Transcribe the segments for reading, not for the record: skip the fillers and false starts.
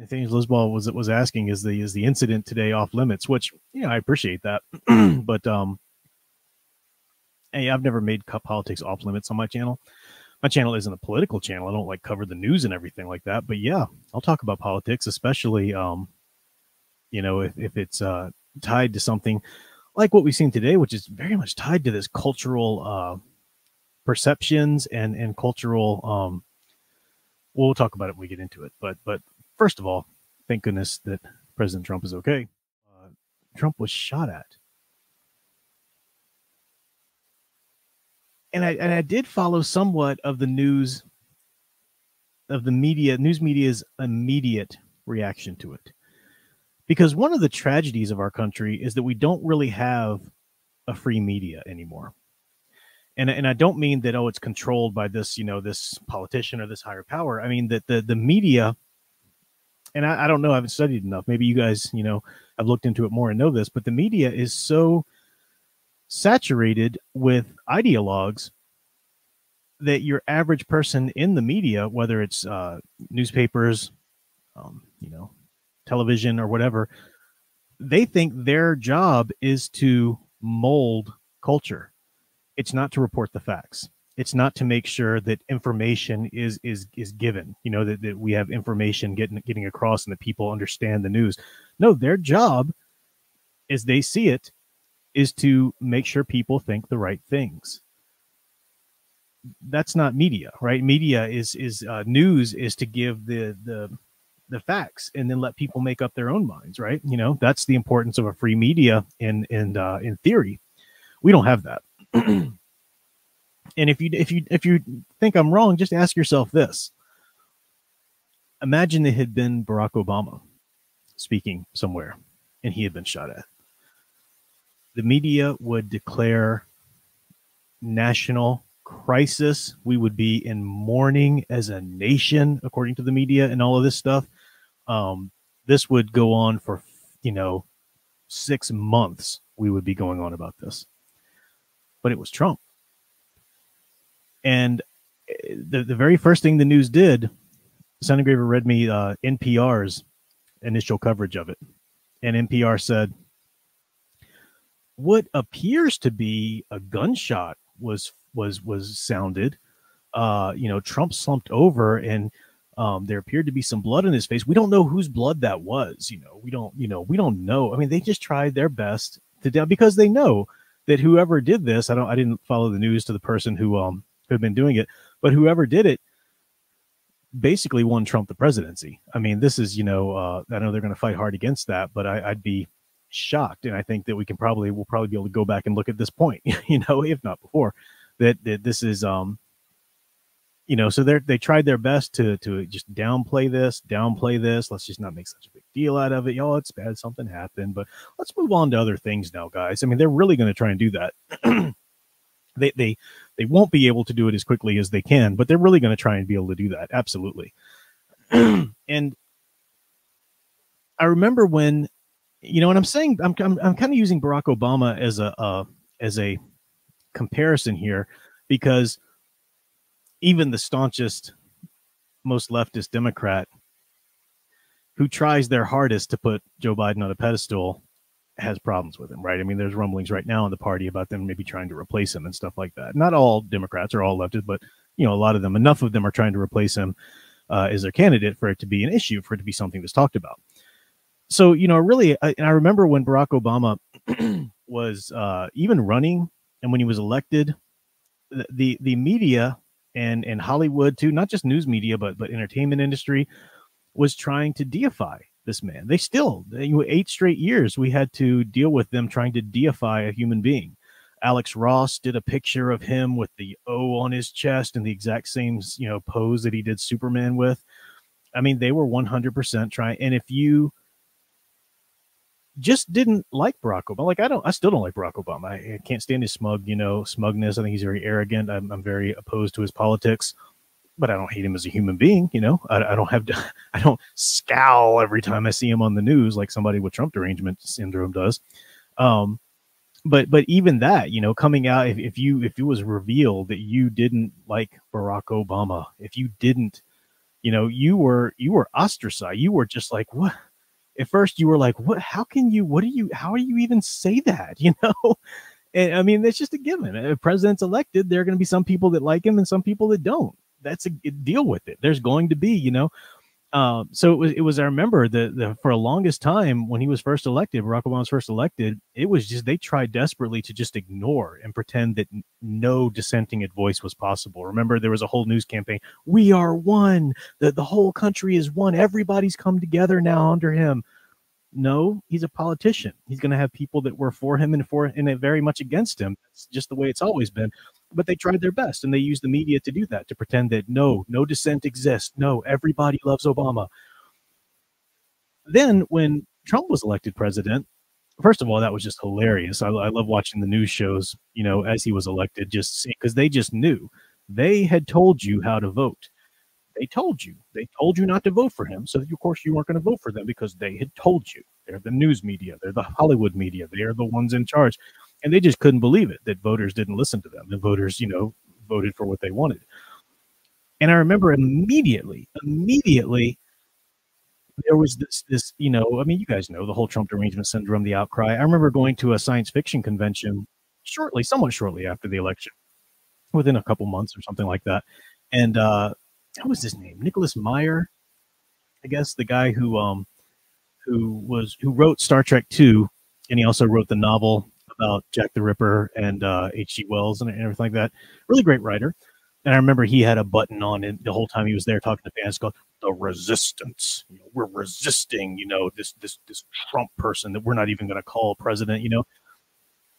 Nathaniel Lisball was asking, is the incident today off limits? Which, I appreciate that, but hey, I've never made politics off limits on my channel. My channel isn't a political channel. I don't like cover the news and everything like that. But yeah, I'll talk about politics, especially if it's tied to something like what we've seen today, which is very much tied to this cultural perceptions and cultural. We'll talk about it when we get into it. But first of all, thank goodness that President Trump is okay. Trump was shot at. And I did follow somewhat of the news, of the news media's immediate reaction to it. Because one of the tragedies of our country is that we don't really have a free media anymore. And I don't mean that, it's controlled by this, this politician or this higher power. I mean that the media, and I don't know, I haven't studied enough. Maybe you guys, have looked into it more and know this, but the media is so saturated with ideologues that your average person in the media, whether it's newspapers, television or whatever, they think their job is to mold culture. It's not to report the facts. It's not to make sure that information is given, that we have information getting across and that people understand the news. No, their job, as they see it, is to make sure people think the right things. That's not media, right? Media is news is to give the facts and then let people make up their own minds, right? That's the importance of a free media in theory. We don't have that. And if you think I'm wrong, just ask yourself this. Imagine it had been Barack Obama speaking somewhere and he had been shot at. The media would declare national crisis. We would be in mourning as a nation, according to the media and all of this stuff. This would go on for, 6 months. We would be going on about this. But it was Trump. And the very first thing the news did, Sonny Graver read me NPR's initial coverage of it. And NPR said, what appears to be a gunshot was sounded. Trump slumped over and there appeared to be some blood in his face. We don't know whose blood that was. We don't know. I mean, they just tried their best to because they know that whoever did this, I didn't follow the news to the person who had been doing it, but whoever did it basically won Trump the presidency. I mean, this is, I know they're going to fight hard against that, but I'd be shocked. And I think that we'll probably be able to go back and look at this point, if not before, that this is, so they tried their best to just downplay this. Let's just not make such a big deal out of it. It's bad. Something happened, but let's move on to other things now, guys. I mean, they're really going to try and do that. They won't be able to do it as quickly as they can, but they're really going to try and be able to do that. Absolutely. And I remember when, and I'm saying, I'm kind of using Barack Obama as a comparison here, because even the staunchest, most leftist Democrat who tries their hardest to put Joe Biden on a pedestal has problems with him, right? I mean, there's rumblings right now in the party about them maybe trying to replace him and stuff like that. Not all Democrats are all leftists, but a lot of them, enough of them are trying to replace him as their candidate for it to be an issue, for it to be something that's talked about. So, really, I remember when Barack Obama was even running, and when he was elected, the media and Hollywood too, not just news media, but entertainment industry was trying to deify this man. They 8 straight years, we had to deal with them trying to deify a human being. Alex Ross did a picture of him with the O on his chest and the exact same, pose that he did Superman with. I mean, they were 100% trying. And if you just didn't like Barack Obama, I still don't like Barack Obama. I can't stand his smugness. I think he's very arrogant. I'm very opposed to his politics, but I don't hate him as a human being. I don't scowl every time I see him on the news like somebody with Trump derangement syndrome does. But even that, coming out, if it was revealed that you didn't like Barack Obama, if you didn't you were ostracized. You were just like, what? At first, you were like, what? How can you? What are you? How are you even say that? And, I mean, that's just a given. If a president's elected, there are going to be some people that like him and some people that don't. That's a deal with it. There's going to be. So it was. I remember the for the longest time when he was first elected, Barack Obama was first elected. It was just they tried desperately to just ignore and pretend that no dissenting voice was possible. Remember, there was a whole news campaign. We are one. The whole country is one. Everybody's come together now under him. No, he's a politician. He's going to have people that were for him and very much against him. That's just the way it's always been. But they tried their best, and they used the media to do that, to pretend that no dissent exists. No, everybody loves Obama. Then when Trump was elected president, first of all, that was just hilarious. I love watching the news shows, as he was elected, just because they just knew. They had told you how to vote. They told you. They told you not to vote for him. So, of course, you weren't going to vote for them because they had told you. They're the news media. They're the Hollywood media. They are the ones in charge. And they just couldn't believe it that voters didn't listen to them. The voters, voted for what they wanted. And I remember immediately, there was this, I mean, you guys know the whole Trump derangement syndrome, the outcry. I remember going to a science fiction convention somewhat shortly after the election, within a couple months or something like that. And what was his name? Nicholas Meyer, I guess, the guy who wrote Star Trek II, and he also wrote the novel about Jack the Ripper and H.G. Wells and everything like that. Really great writer. And I remember he had a button on it the whole time he was there talking to fans called "The Resistance." We're resisting, this Trump person that we're not even going to call president.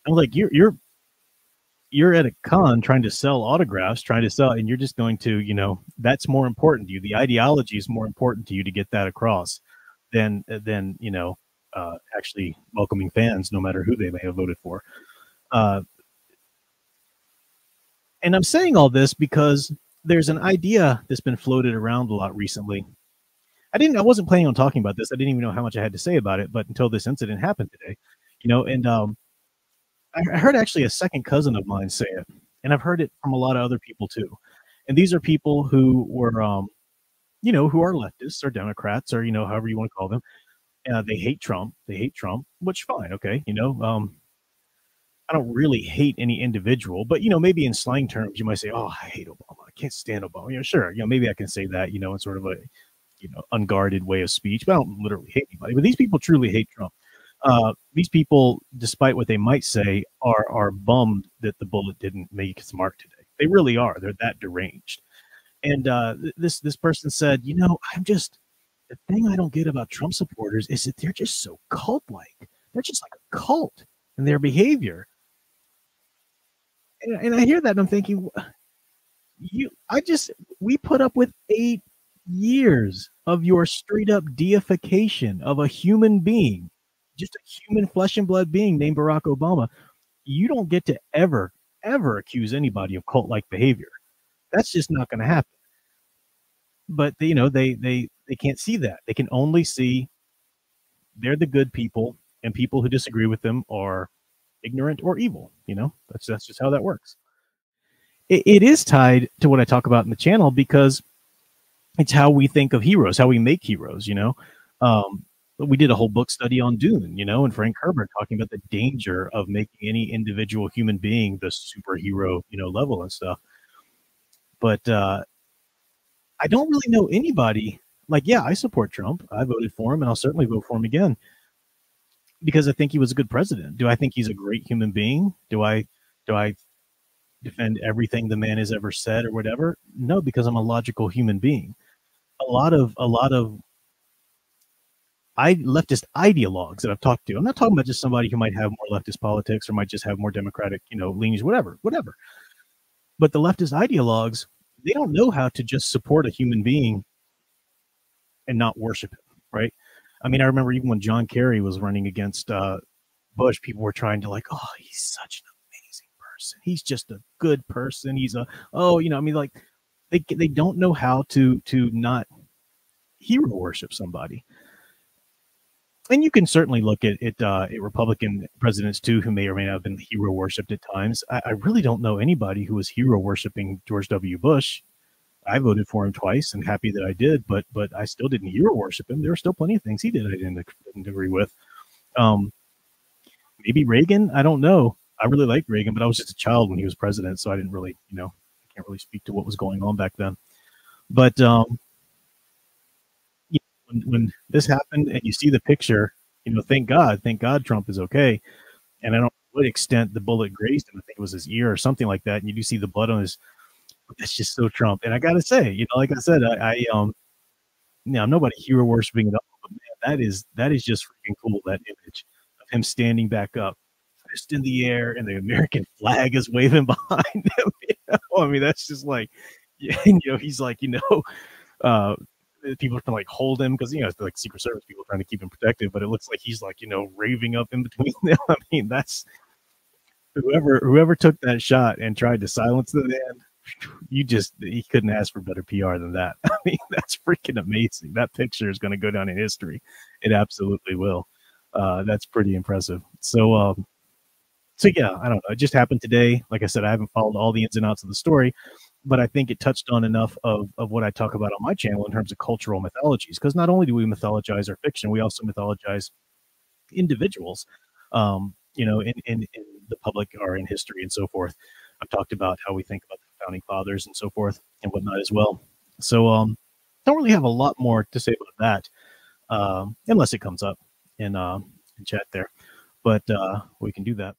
I'm like, you're at a con trying to sell autographs, and you're just going to, that's more important to you. The ideology is more important to you to get that across than actually welcoming fans, no matter who they may have voted for. And I'm saying all this because there's an idea that's been floated around a lot recently. I wasn't planning on talking about this. I didn't even know how much I had to say about it, but until this incident happened today, and I heard actually a second cousin of mine say it, and I've heard it from a lot of other people too. And these are people who were, who are leftists or Democrats or, however you want to call them. They hate Trump. Which fine. Okay. I don't really hate any individual, but, maybe in slang terms, you might say, oh, I hate Obama. I can't stand Obama. Sure. Maybe I can say that, in sort of a, unguarded way of speech, but I don't literally hate anybody. But these people truly hate Trump. These people, despite what they might say, are bummed that the bullet didn't make its mark today. They really are. They're that deranged. And this person said, the thing I don't get about Trump supporters is that they're just so cult-like. They're just like a cult in their behavior. And I hear that and I'm thinking, we put up with 8 years of your straight up deification of a human being, just a human flesh and blood being named Barack Obama. You don't get to ever accuse anybody of cult-like behavior. That's just not going to happen. But they can't see that. They can only see they're the good people, and people who disagree with them are ignorant or evil. That's just how that works. It is tied to what I talk about in the channel because it's how we think of heroes, how we make heroes. We did a whole book study on Dune, and Frank Herbert talking about the danger of making any individual human being the superhero, level and stuff. But I don't really know anybody. Like, yeah, I support Trump. I voted for him, and I'll certainly vote for him again because I think he was a good president. Do I think he's a great human being? Do I defend everything the man has ever said or whatever? No, because I'm a logical human being. A lot of leftist ideologues that I've talked to. I'm not talking about just somebody who might have more leftist politics or might just have more democratic, leanings, whatever. But the leftist ideologues, they don't know how to just support a human being and not worship him, right? I mean, I remember even when John Kerry was running against Bush, people were trying to oh, he's such an amazing person. He's just a good person. He's they don't know how to not hero worship somebody. And you can certainly look at Republican presidents too, who may or may not have been hero worshipped at times. I really don't know anybody who was hero worshiping George W. Bush. I voted for him twice and happy that I did, but I still didn't hero worship him. There were still plenty of things he did I didn't agree with. Um, Maybe Reagan, I don't know. I really liked Reagan, but I was just a child when he was president, so I didn't really, I can't really speak to what was going on back then. But you know, when this happened and you see the picture, thank God Trump is okay. And I don't know what extent the bullet grazed him. I think it was his ear or something like that. And you do see the blood on his. That's just so Trump. And I gotta say, like I said, I'm nobody hero worshiping at all, but man, that is just freaking cool. That image of him standing back up, fist in the air, and the American flag is waving behind him. I mean, that's just like, yeah, he's like, uh, people are trying to like hold him because it's like Secret Service people trying to keep him protected, but it looks like he's like raving up in between them. I mean, that's whoever took that shot and tried to silence the man. He couldn't ask for better PR than that. I mean, that's freaking amazing. That picture is going to go down in history. It absolutely will. That's pretty impressive. So yeah, I don't know. It just happened today. Like I said, I haven't followed all the ins and outs of the story, but I think it touched on enough of what I talk about on my channel in terms of cultural mythologies. Because not only do we mythologize our fiction, we also mythologize individuals, in the public or in history and so forth. I've talked about how we think about the founding fathers and so forth and whatnot as well. So, don't really have a lot more to say about that, unless it comes up in chat there, but we can do that.